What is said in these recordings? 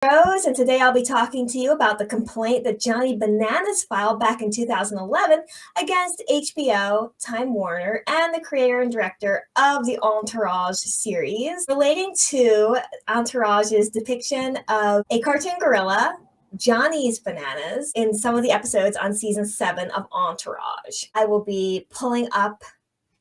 Rose, and today I'll be talking to you about the complaint that Johnny Bananas filed back in 2011 against HBO, Time Warner, and the creator and director of the Entourage series, relating to Entourage's depiction of a cartoon gorilla, Johnny's Bananas, in some of the episodes on season 7 of Entourage. I will be pulling up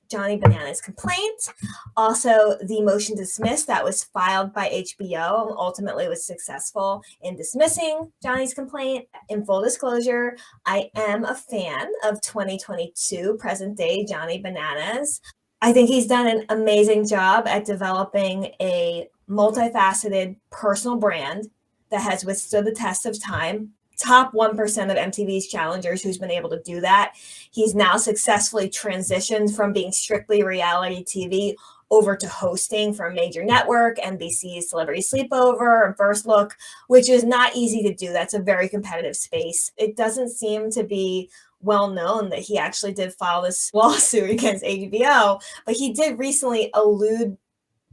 Johnny Bananas' complaint, also the motion to dismiss that was filed by HBO and ultimately was successful in dismissing Johnny's complaint. In full disclosure, I am a fan of 2022 present day Johnny Bananas. I think he's done an amazing job at developing a multifaceted personal brand that has withstood the test of time. Top 1% of MTV's challengers who's been able to do that. He's now successfully transitioned from being strictly reality TV over to hosting for a major network, NBC's Celebrity Sleepover and First Look, which is not easy to do. That's a very competitive space. It doesn't seem to be well known that he actually did file this lawsuit against HBO, but he did recently allude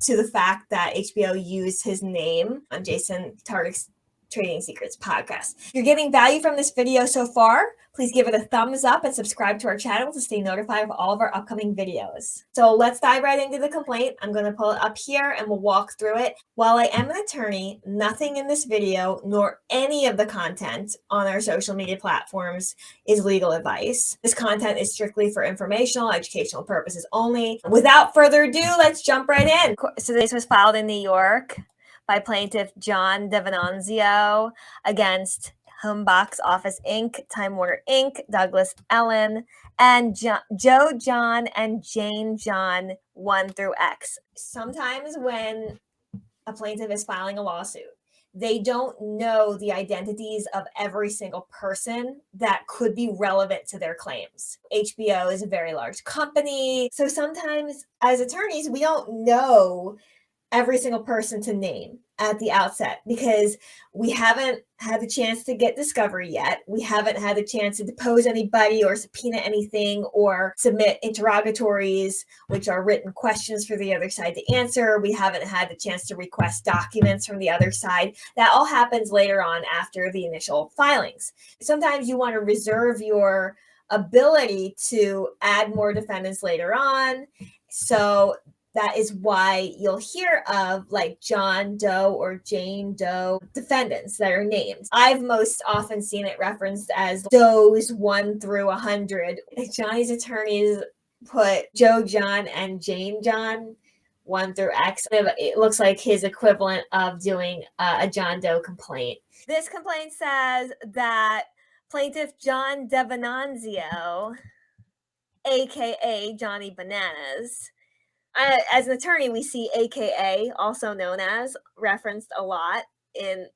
to the fact that HBO used his name on Jason Tartick's Trading Secrets podcast. If you're getting value from this video so far, please give it a thumbs up and subscribe to our channel to stay notified of all of our upcoming videos. So let's dive right into the complaint. I'm going to pull it up here and we'll walk through it. While I am an attorney, nothing in this video nor any of the content on our social media platforms is legal advice. This content is strictly for informational, educational purposes only. Without further ado, let's jump right in. So this was filed in New York by plaintiff John DeVinanzio against Home Box Office Inc., Time Warner Inc., Douglas Ellen, and Joe John and Jane John 1 through X. Sometimes when a plaintiff is filing a lawsuit, they don't know the identities of every single person that could be relevant to their claims. HBO is a very large company, so sometimes as attorneys, we don't know every single person to name at the outset because we haven't had the chance to get discovery yet. We haven't had the chance to depose anybody or subpoena anything or submit interrogatories, which are written questions for the other side to answer. We haven't had the chance to request documents from the other side. That all happens later on after the initial filings. Sometimes you want to reserve your ability to add more defendants later on. So that is why you'll hear of like John Doe or Jane Doe defendants that are named. I've most often seen it referenced as Does 1 through 100. Johnny's attorneys put Joe John and Jane John 1 through X. It looks like his equivalent of doing a John Doe complaint. This complaint says that plaintiff John DeVinanzio, aka Johnny Bananas, as an attorney, we see AKA, also known as, referenced a lot in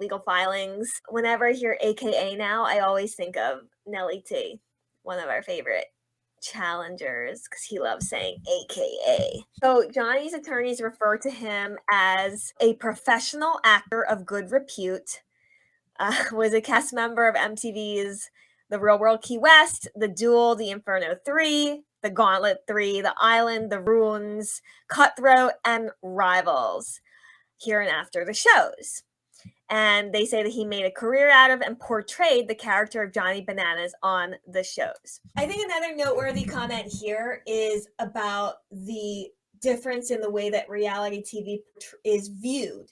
legal filings. Whenever I hear AKA now, I always think of Nelly T, one of our favorite challengers, because he loves saying AKA. So Johnny's attorneys refer to him as a professional actor of good repute, was a cast member of MTV's The Real World Key West, The Duel, The Inferno 3, The Gauntlet 3, The Island, The Ruins, Cutthroat, and Rivals, here and after the shows. And they say that he made a career out of and portrayed the character of Johnny Bananas on the shows. I think another noteworthy comment here is about the difference in the way that reality TV is viewed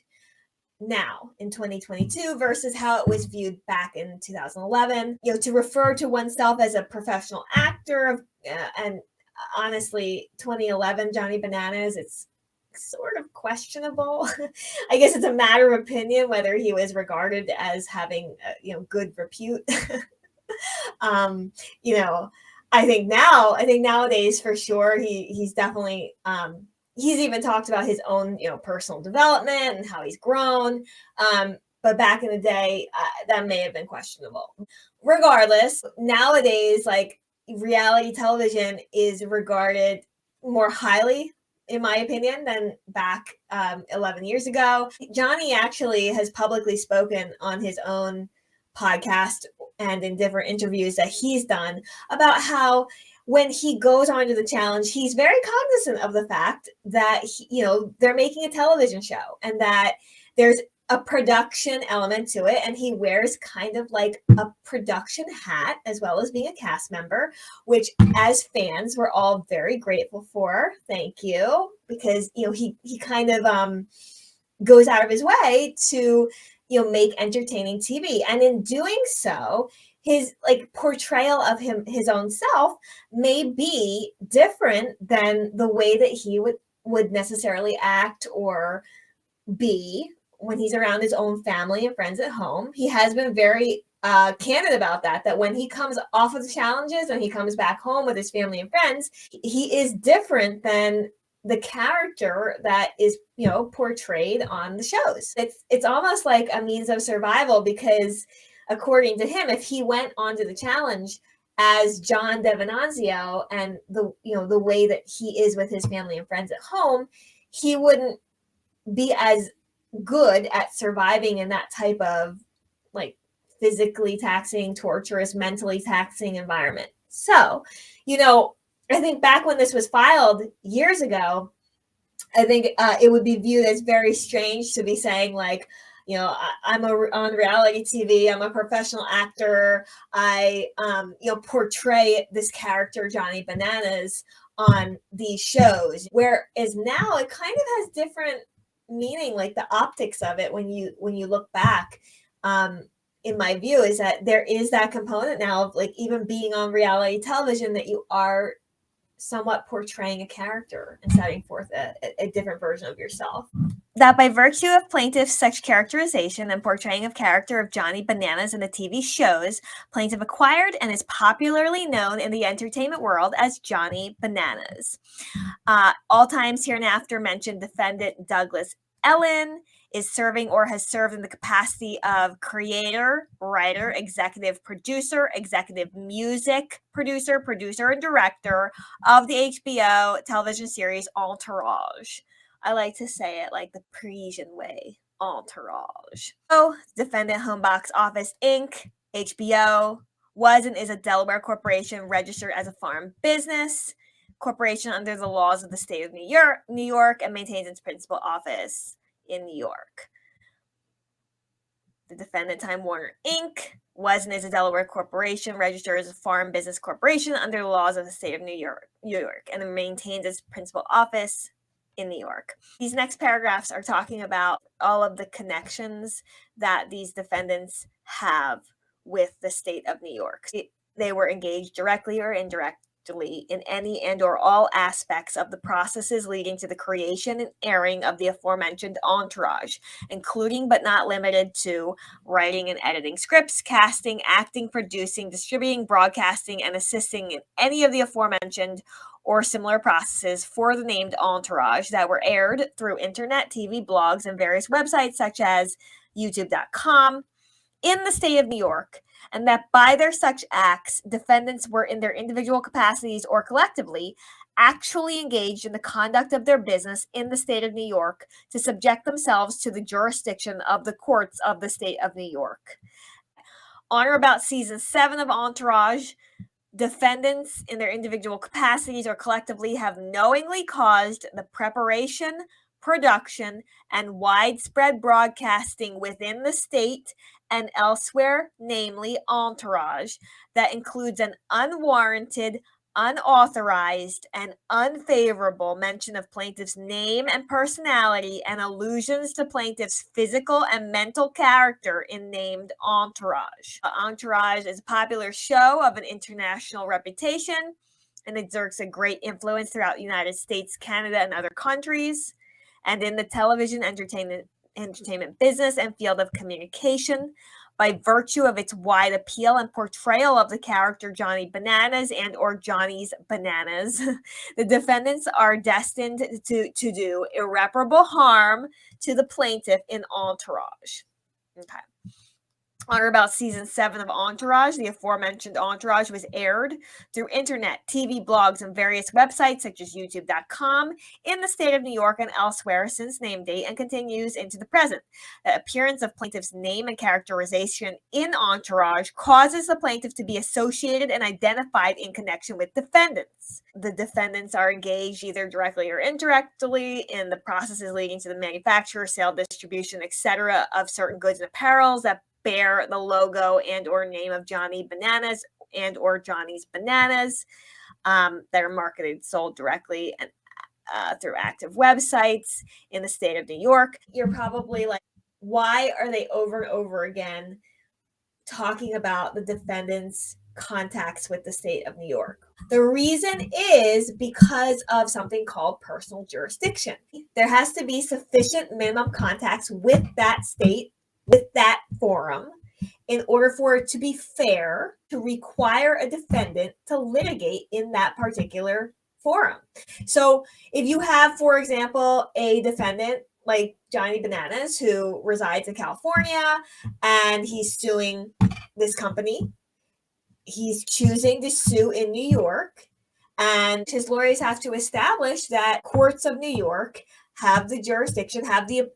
now in 2022 versus how it was viewed back in 2011. To refer to oneself as a professional actor and honestly 2011 Johnny Bananas, it's sort of questionable. I guess it's a matter of opinion whether he was regarded as having good repute. I think nowadays for sure he's definitely he's even talked about his own, personal development and how he's grown. But back in the day, that may have been questionable. Regardless, nowadays, like reality television is regarded more highly, in my opinion, than back 11 years ago. Johnny actually has publicly spoken on his own podcast and in different interviews that he's done about how when he goes on to the challenge, he's very cognizant of the fact that they're making a television show and that there's a production element to it, and he wears kind of like a production hat as well as being a cast member, which as fans we're all very grateful for. Thank you, because he kind of goes out of his way to make entertaining TV, and in doing so his like portrayal of his own self may be different than the way that he would necessarily act or be when he's around his own family and friends at home. He has been very candid about that when he comes off of the challenges, when he comes back home with his family and friends, he is different than the character that is portrayed on the shows. It's almost like a means of survival, because according to him, if he went onto the challenge as John Devenanzio and the way that he is with his family and friends at home, he wouldn't be as good at surviving in that type of like physically taxing, torturous, mentally taxing environment. So, I think back when this was filed years ago, I think it would be viewed as very strange to be saying like, I'm on reality TV. I'm a professional actor. I, portray this character Johnny Bananas on these shows. Whereas now it kind of has different meaning, like the optics of it when you look back. In my view, is that there is that component now of like even being on reality television that you are somewhat portraying a character and setting forth a different version of yourself. That by virtue of plaintiff's such characterization and portraying of character of Johnny Bananas in the TV shows, plaintiff acquired and is popularly known in the entertainment world as Johnny Bananas. All times hereinafter mentioned defendant Douglas Ellen is serving or has served in the capacity of creator, writer, executive producer, executive music producer, producer, and director of the HBO television series Entourage. I like to say it like the Parisian way, Entourage. So, defendant Home Box Office Inc., HBO, was and is a Delaware corporation registered as a foreign business corporation under the laws of the state of New York, and maintains its principal office in New York. The defendant, Time Warner Inc., was and is a Delaware corporation registered as a foreign business corporation under the laws of the state of New York, and maintains its principal office in New York. These next paragraphs are talking about all of the connections that these defendants have with the state of New York. They were engaged directly or indirectly in any and or all aspects of the processes leading to the creation and airing of the aforementioned Entourage, including but not limited to writing and editing scripts, casting, acting, producing, distributing, broadcasting, and assisting in any of the aforementioned or similar processes for the named Entourage that were aired through internet, TV, blogs, and various websites such as youtube.com in the state of New York, and that by their such acts, defendants were in their individual capacities or collectively actually engaged in the conduct of their business in the state of New York to subject themselves to the jurisdiction of the courts of the state of New York. On or about season 7 of Entourage, defendants in their individual capacities or collectively have knowingly caused the preparation, production, and widespread broadcasting within the state and elsewhere, namely Entourage, that includes an unwarranted, unauthorized, and unfavorable mention of plaintiff's name and personality and allusions to plaintiff's physical and mental character in named Entourage. Entourage is a popular show of an international reputation and exerts a great influence throughout the United States, Canada, and other countries, and in the television entertainment business and field of communication. By virtue of its wide appeal and portrayal of the character Johnny Bananas and or Johnny's Bananas, the defendants are destined to do irreparable harm to the plaintiff in Entourage. Okay. On or about season 7 of Entourage, the aforementioned Entourage was aired through internet, TV, blogs, and various websites such as YouTube.com in the state of New York and elsewhere since name date and continues into the present. The appearance of plaintiff's name and characterization in Entourage causes the plaintiff to be associated and identified in connection with defendants. The defendants are engaged either directly or indirectly in the processes leading to the manufacture, sale, distribution, etc. of certain goods and apparels that bear the logo and or name of Johnny Bananas and or Johnny's Bananas that are marketed, sold directly and through active websites in the state of New York. You're probably like, why are they over and over again talking about the defendant's contacts with the state of New York? The reason is because of something called personal jurisdiction. There has to be sufficient minimum contacts with that state, with that forum, in order for it to be fair to require a defendant to litigate in that particular forum. So if you have, for example, a defendant like Johnny Bananas who resides in California and he's suing this company, he's choosing to sue in New York, and his lawyers have to establish that courts of New York have the jurisdiction, have the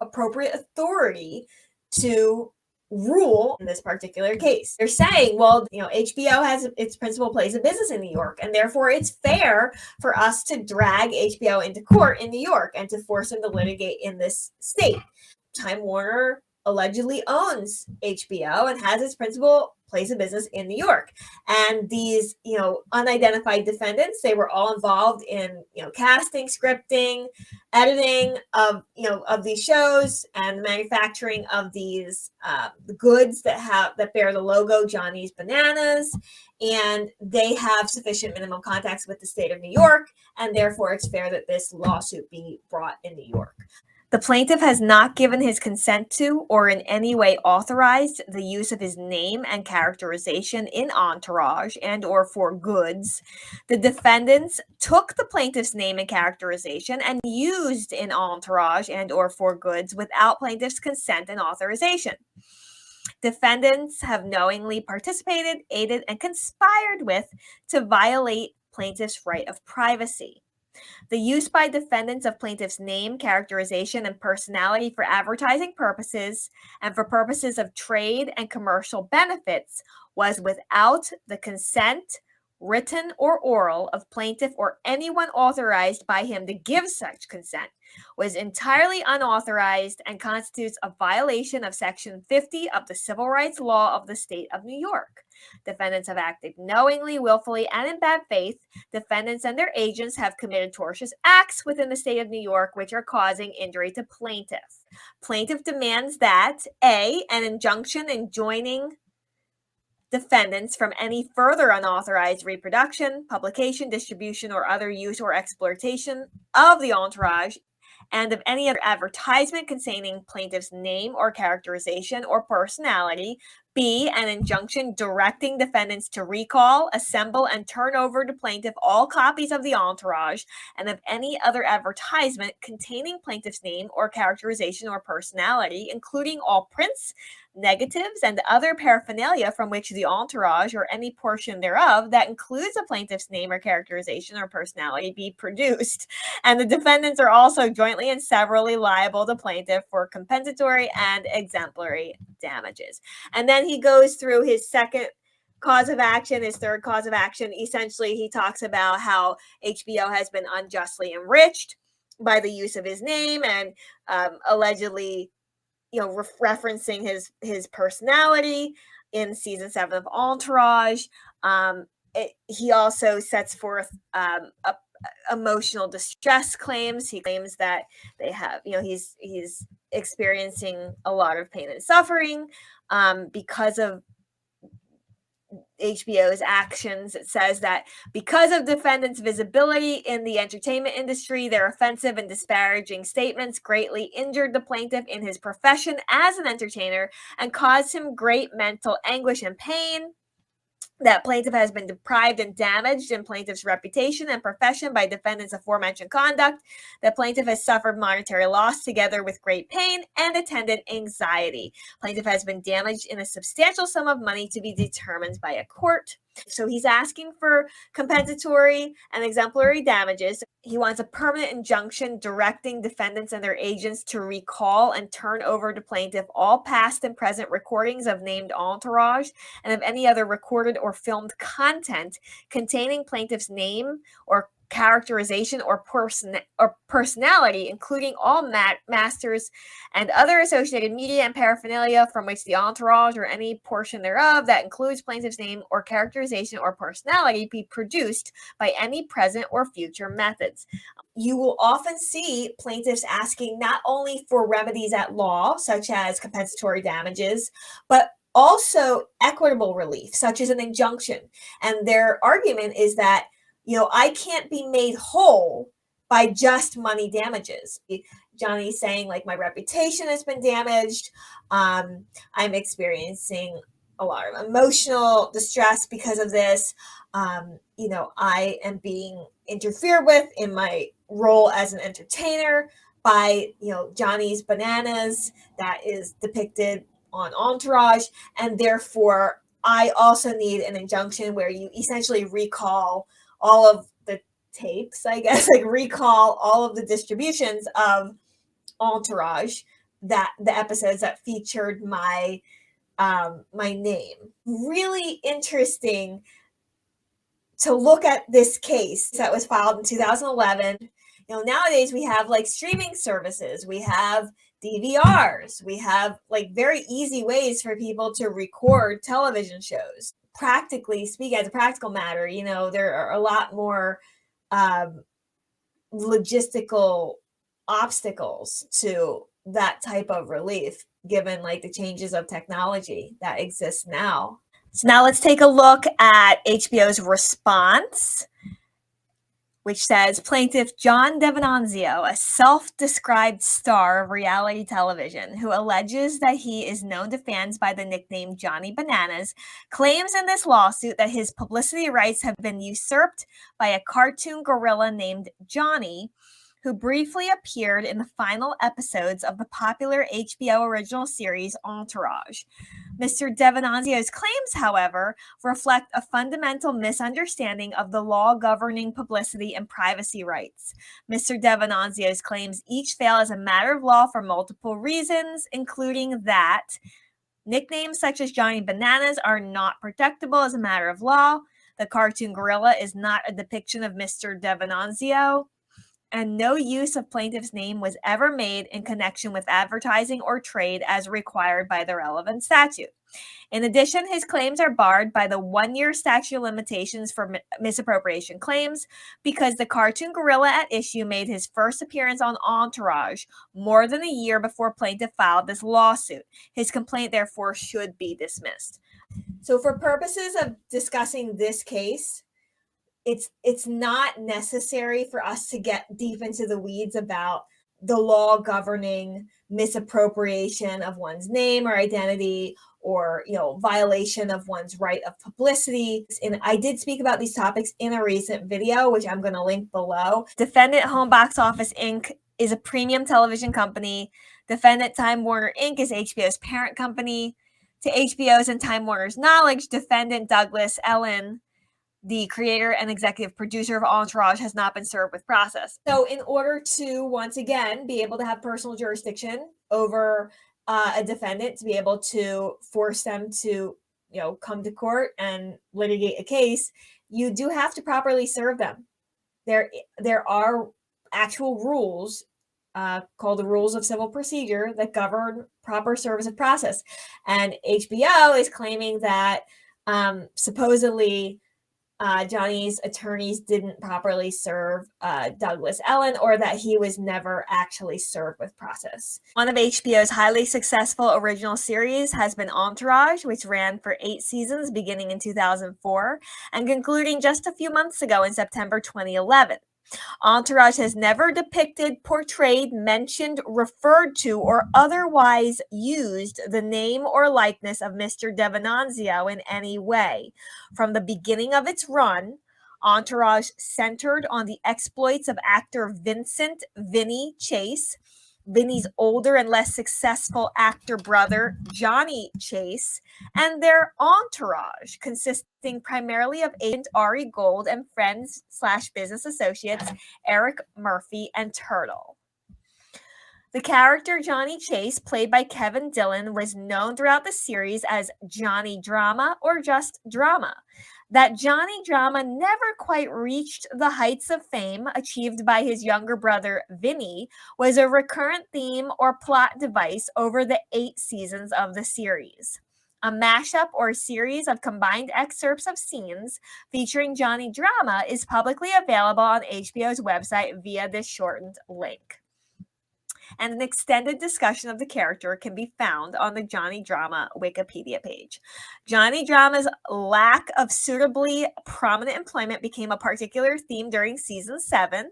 appropriate authority to rule in this particular case. They're saying, well, HBO has its principal place of business in New York, and therefore it's fair for us to drag HBO into court in New York and to force them to litigate in this state. Time Warner allegedly owns HBO and has its principal place of business in New York. And these, unidentified defendants, they were all involved in, casting, scripting, editing of these shows and the manufacturing of these goods that bear the logo Johnny's Bananas. And they have sufficient minimum contacts with the state of New York, and therefore it's fair that this lawsuit be brought in New York. The plaintiff has not given his consent to or in any way authorized the use of his name and characterization in Entourage and or for goods. The defendants took the plaintiff's name and characterization and used in Entourage and or for goods without plaintiff's consent and authorization. Defendants have knowingly participated, aided, and conspired with to violate plaintiff's right of privacy. The use by defendants of plaintiff's name, characterization, and personality for advertising purposes and for purposes of trade and commercial benefits was without the consent, written or oral, of plaintiff or anyone authorized by him to give such consent, was entirely unauthorized, and constitutes a violation of Section 50 of the Civil Rights Law of the State of New York. Defendants have acted knowingly, willfully, and in bad faith. Defendants and their agents have committed tortious acts within the state of New York which are causing injury to plaintiff. Plaintiff demands that A, an injunction enjoining defendants from any further unauthorized reproduction, publication, distribution, or other use or exploitation of the Entourage and of any other advertisement containing plaintiff's name or characterization or personality. B, an injunction directing defendants to recall, assemble, and turn over to plaintiff all copies of the Entourage and of any other advertisement containing plaintiff's name or characterization or personality, including all prints, negatives, and other paraphernalia from which the Entourage or any portion thereof that includes a plaintiff's name or characterization or personality be produced. And the defendants are also jointly and severally liable to plaintiff for compensatory and exemplary damages. And then he goes through his second cause of action, his third cause of action. Essentially, he talks about how HBO has been unjustly enriched by the use of his name and allegedly referencing his personality in season 7 of Entourage. He also sets forth emotional distress claims. He claims that they have, he's experiencing a lot of pain and suffering because of HBO's actions. It says that because of defendants' visibility in the entertainment industry, their offensive and disparaging statements greatly injured the plaintiff in his profession as an entertainer and caused him great mental anguish and pain. that plaintiff has been deprived and damaged in plaintiff's reputation and profession by defendant's aforementioned conduct. The plaintiff has suffered monetary loss together with great pain and attendant anxiety. Plaintiff has been damaged in a substantial sum of money to be determined by a court. So he's asking for compensatory and exemplary damages. He wants a permanent injunction directing defendants and their agents to recall and turn over to plaintiff all past and present recordings of named Entourage and of any other recorded or filmed content containing plaintiff's name or characterization or personality, including all masters and other associated media and paraphernalia from which the entourage or any portion thereof that includes plaintiff's name or characterization or personality be produced by any present or future methods. You will often see plaintiffs asking not only for remedies at law, such as compensatory damages, but also equitable relief, such as an injunction. And their argument is that, I can't be made whole by just money damages. Johnny's saying, like, my reputation has been damaged. I'm experiencing a lot of emotional distress because of this. I am being interfered with in my role as an entertainer by, Johnny's bananas that is depicted on Entourage, and therefore I also need an injunction where you essentially recall all of the tapes, I guess, like recall all of the distributions of Entourage, that the episodes that featured my name. Really interesting to look at this case that was filed in 2011. Nowadays we have like streaming services, we have DVRs, we have like very easy ways for people to record television shows. Practically speaking, as a practical matter, there are a lot more logistical obstacles to that type of relief, given like the changes of technology that exist now. So now let's take a look at HBO's response, which says, plaintiff John Devenanzio, a self-described star of reality television who alleges that he is known to fans by the nickname Johnny Bananas, claims in this lawsuit that his publicity rights have been usurped by a cartoon gorilla named Johnny, who briefly appeared in the final episodes of the popular HBO original series Entourage. Mr. Devenanzio's claims, however, reflect a fundamental misunderstanding of the law governing publicity and privacy rights. Mr. Devenanzio's claims each fail as a matter of law for multiple reasons, including that nicknames such as Johnny Bananas are not protectable as a matter of law, the cartoon gorilla is not a depiction of Mr. Devenanzio, and no use of plaintiff's name was ever made in connection with advertising or trade as required by the relevant statute. In addition, his claims are barred by the 1-year statute of limitations for misappropriation claims because the cartoon gorilla at issue made his first appearance on Entourage more than a year before plaintiff filed this lawsuit. His complaint, therefore, should be dismissed. So for purposes of discussing this case, it's not necessary for us to get deep into the weeds about the law governing misappropriation of one's name or identity, or violation of one's right of publicity. And I did speak about these topics in a recent video, which I'm going to link below. Defendant Home Box Office Inc. is a premium television company. Defendant Time Warner Inc. is HBO's parent company. To HBO's and Time Warner's knowledge, defendant Douglas Ellen, the creator and executive producer of Entourage, has not been served with process. So in order to, once again, be able to have personal jurisdiction over a defendant, to be able to force them to, come to court and litigate a case, you do have to properly serve them. There are actual rules called the Rules of Civil Procedure that govern proper service of process. And HBO is claiming that supposedly Johnny's attorneys didn't properly serve Douglas Ellen, or that he was never actually served with process. One of HBO's highly successful original series has been Entourage, which ran for 8 seasons beginning in 2004 and concluding just a few months ago in September 2011. Entourage has never depicted, portrayed, mentioned, referred to, or otherwise used the name or likeness of Mr. Devenanzio in any way. From the beginning of its run, Entourage centered on the exploits of actor Vincent Vinny Chase, Vinny's older and less successful actor brother, Johnny Chase, and their entourage, consisting primarily of agent Ari Gold and friends slash business associates Eric Murphy and Turtle. The character Johnny Chase, played by Kevin Dillon, was known throughout the series as Johnny Drama or just Drama. That Johnny Drama never quite reached the heights of fame achieved by his younger brother Vinny was a recurrent theme or plot device over the 8 seasons of the series. A mashup or series of combined excerpts of scenes featuring Johnny Drama is publicly available on HBO's website via this shortened link. And an extended discussion of the character can be found on the Johnny Drama Wikipedia page. Johnny Drama's lack of suitably prominent employment became a particular theme during season 7,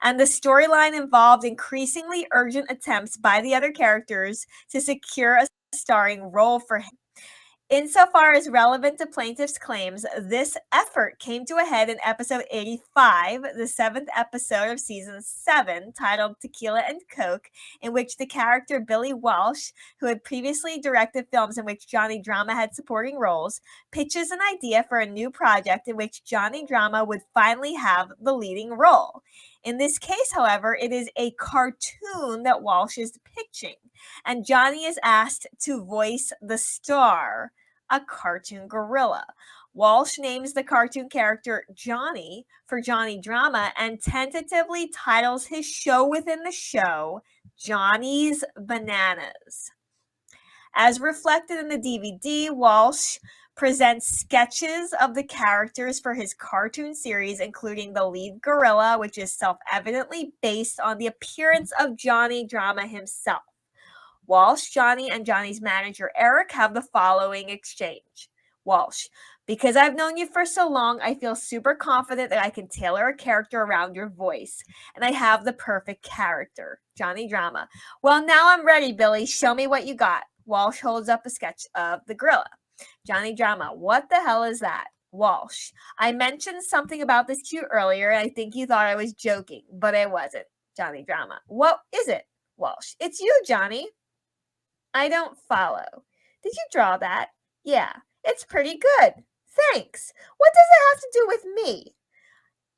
and the storyline involved increasingly urgent attempts by the other characters to secure a starring role for him. Insofar as relevant to plaintiff's claims, this effort came to a head in episode 85, the 7th episode of season 7, titled Tequila and Coke, in which the character Billy Walsh, who had previously directed films in which Johnny Drama had supporting roles, pitches an idea for a new project in which Johnny Drama would finally have the leading role. In this case, however, it is a cartoon that Walsh is pitching, and Johnny is asked to voice the star, a cartoon gorilla. Walsh names the cartoon character Johnny for Johnny Drama and tentatively titles his show within the show Johnny's Bananas. As reflected in the DVD, Walsh presents sketches of the characters for his cartoon series, including the lead gorilla, which is self-evidently based on the appearance of Johnny Drama himself. Walsh, Johnny, and Johnny's manager, Eric, have the following exchange. Walsh: because I've known you for so long, I feel super confident that I can tailor a character around your voice, and I have the perfect character. Johnny Drama: well, now I'm ready, Billy. Show me what you got. Walsh holds up a sketch of the gorilla. Johnny Drama: what the hell is that? Walsh: I mentioned something about this to you earlier, and I think you thought I was joking, but I wasn't. Johnny Drama: what is it? Walsh: it's you, Johnny. I don't follow. Did you draw that? Yeah, it's pretty good. Thanks. What does it have to do with me?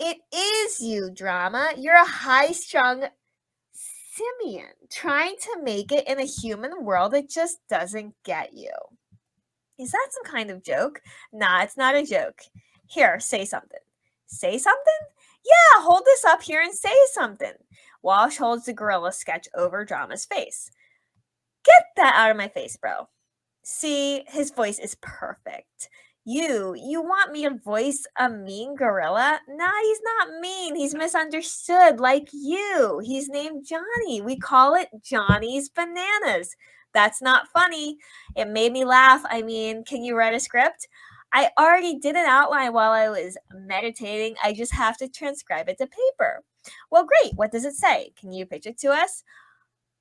It is you, Drama. You're a high-strung simian trying to make it in a human world that just doesn't get you. Is that some kind of joke? Nah, it's not a joke. Here, say something. Say something? Yeah, hold this up here and say something. Walsh holds the gorilla sketch over Drama's face. Get that out of my face, bro. See, his voice is perfect. You want me to voice a mean gorilla? Nah, he's not mean. He's misunderstood like you. He's named Johnny. We call it Johnny's Bananas. That's not funny. It made me laugh. I mean, can you write a script? I already did an outline while I was meditating. I just have to transcribe it to paper. Well, great. What does it say? Can you pitch it to us?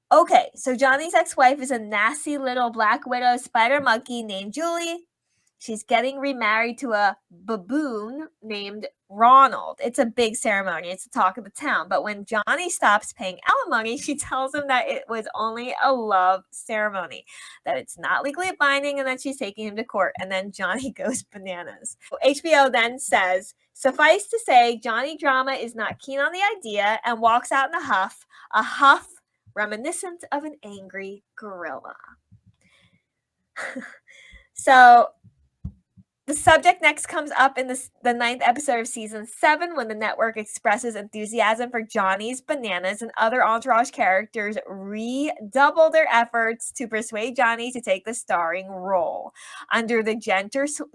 Okay, so Johnny's ex-wife is a nasty little black widow spider monkey named Julie. She's getting remarried to a baboon named Ronald. It's a big ceremony. It's the talk of the town. But when Johnny stops paying alimony, she tells him that it was only a love ceremony, that it's not legally binding, and that she's taking him to court. And then Johnny goes bananas. HBO then says, suffice to say, Johnny Drama is not keen on the idea and walks out in a huff reminiscent of an angry gorilla. So the subject next comes up in the 9th episode of season 7 when the network expresses enthusiasm for Johnny's Bananas, and other Entourage characters redouble their efforts to persuade Johnny to take the starring role. Under the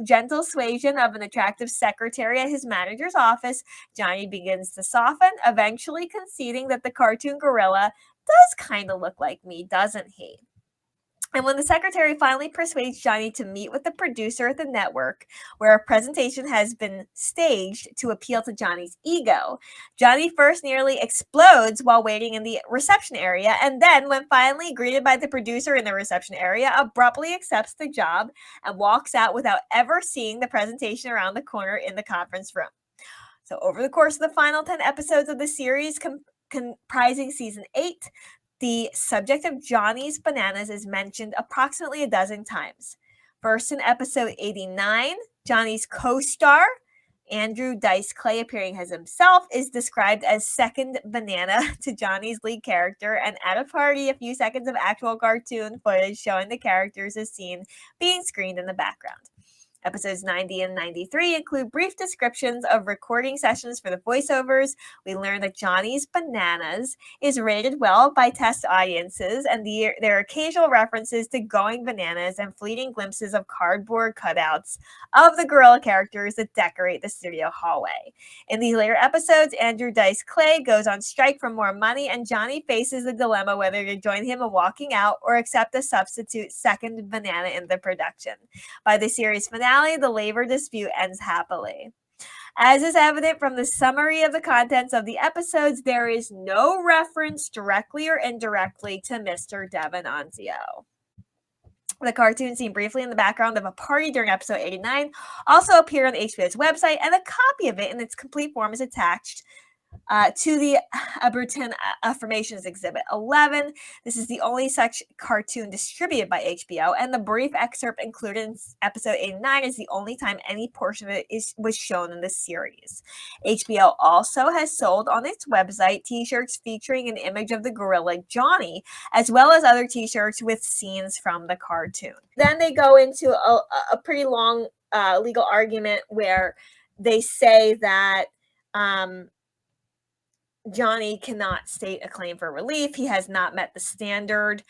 gentle suasion of an attractive secretary at his manager's office, Johnny begins to soften, eventually conceding that the cartoon gorilla does kind of look like me, doesn't he? And when the secretary finally persuades Johnny to meet with the producer at the network, where a presentation has been staged to appeal to Johnny's ego, Johnny first nearly explodes while waiting in the reception area, and then, when finally greeted by the producer in the reception area, abruptly accepts the job and walks out without ever seeing the presentation around the corner in the conference room. So, over the course of the final 10 episodes of the series, comprising season 8, the subject of Johnny's bananas is mentioned approximately a dozen times. First, in episode 89, Johnny's co-star, Andrew Dice Clay, appearing as himself, is described as second banana to Johnny's lead character, and at a party, a few seconds of actual cartoon footage showing the characters is seen being screened in the background. Episodes 90 and 93 include brief descriptions of recording sessions for the voiceovers. We learn that Johnny's Bananas is rated well by test audiences, and there are occasional references to going bananas and fleeting glimpses of cardboard cutouts of the gorilla characters that decorate the studio hallway. In these later episodes, Andrew Dice Clay goes on strike for more money, and Johnny faces the dilemma whether to join him in walking out or accept a substitute second banana in the production. By the series finale, the labor dispute ends happily. As is evident from the summary of the contents of the episodes, there is no reference directly or indirectly to Mr. Devon Anzio. The cartoon seen briefly in the background of a party during episode 89 also appeared on HBO's website, and a copy of it in its complete form is attached to the Aberton Affirmations Exhibit 11. This is the only such cartoon distributed by HBO, and the brief excerpt included in episode 89 is the only time any portion of it was shown in the series. HBO also has sold on its website t-shirts featuring an image of the gorilla Johnny, as well as other t-shirts with scenes from the cartoon. Then they go into a pretty long legal argument where they say that Johnny cannot state a claim for relief. He has not met the standard.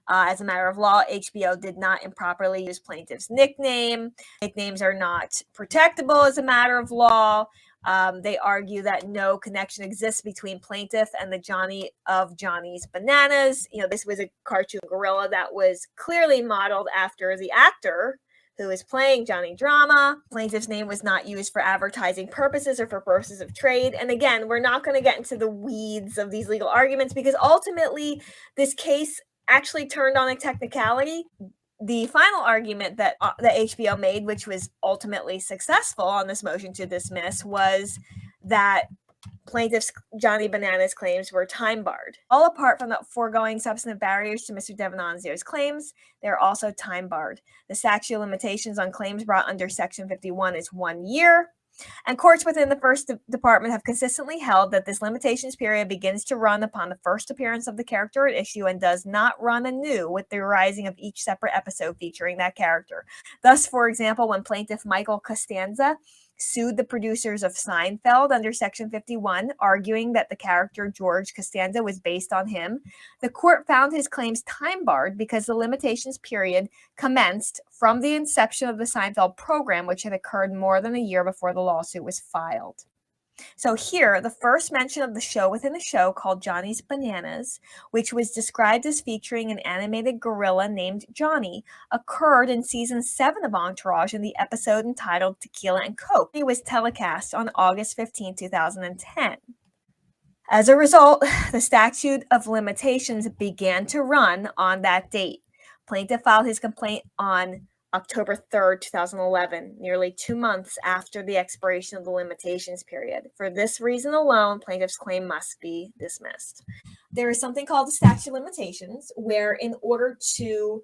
As a matter of law, HBO did not improperly use plaintiff's nickname. Nicknames are not protectable as a matter of law. They argue that no connection exists between plaintiff and the Johnny of Johnny's Bananas. This was a cartoon gorilla that was clearly modeled after the actor who is playing Johnny Drama. Plaintiff's name was not used for advertising purposes or for purposes of trade. And again, we're not going to get into the weeds of these legal arguments because ultimately this case actually turned on a technicality. The final argument that HBO made, which was ultimately successful on this motion to dismiss, was that plaintiff's Johnny Bananas claims were time barred. All apart from the foregoing substantive barriers to Mr. Devon Anzio's claims, they're also time barred. The statute of limitations on claims brought under Section 51 is 1 year, and courts within the First Department have consistently held that this limitations period begins to run upon the first appearance of the character at issue and does not run anew with the arising of each separate episode featuring that character. Thus, for example, when plaintiff Michael Costanza sued the producers of Seinfeld under Section 51, arguing that the character George Costanza was based on him, the court found his claims time-barred because the limitations period commenced from the inception of the Seinfeld program, which had occurred more than a year before the lawsuit was filed. So here, the first mention of the show within the show called Johnny's Bananas, which was described as featuring an animated gorilla named Johnny, occurred in season 7 of Entourage in the episode entitled Tequila and Coke. It was telecast on August 15, 2010. As a result, the statute of limitations began to run on that date. Plaintiff filed his complaint on October 3rd, 2011, nearly 2 months after the expiration of the limitations period. For this reason alone, plaintiff's claim must be dismissed. There is something called the statute of limitations, where in order to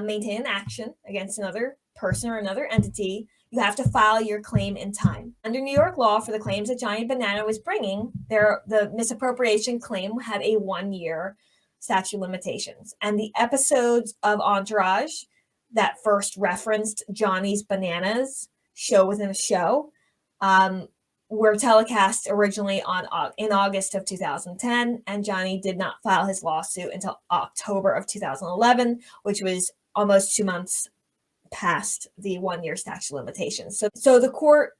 maintain an action against another person or another entity, you have to file your claim in time. Under New York law, for the claims that Johnny Banana was bringing, the misappropriation claim had a 1-year statute of limitations. And the episodes of Entourage that first referenced Johnny's Bananas show within a show were telecast originally in August of 2010, and Johnny did not file his lawsuit until October of 2011, which was almost 2 months past the 1-year statute of limitations. So the court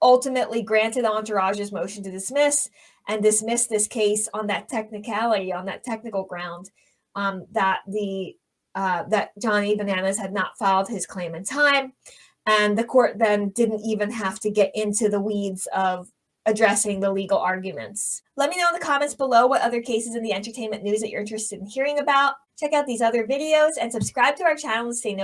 ultimately granted Entourage's motion to dismiss and dismissed this case on that technicality, on that technical ground, that the that Johnny Bananas had not filed his claim in time. And the court then didn't even have to get into the weeds of addressing the legal arguments. Let me know in the comments below what other cases in the entertainment news that you're interested in hearing about. Check out these other videos and subscribe to our channel to stay notified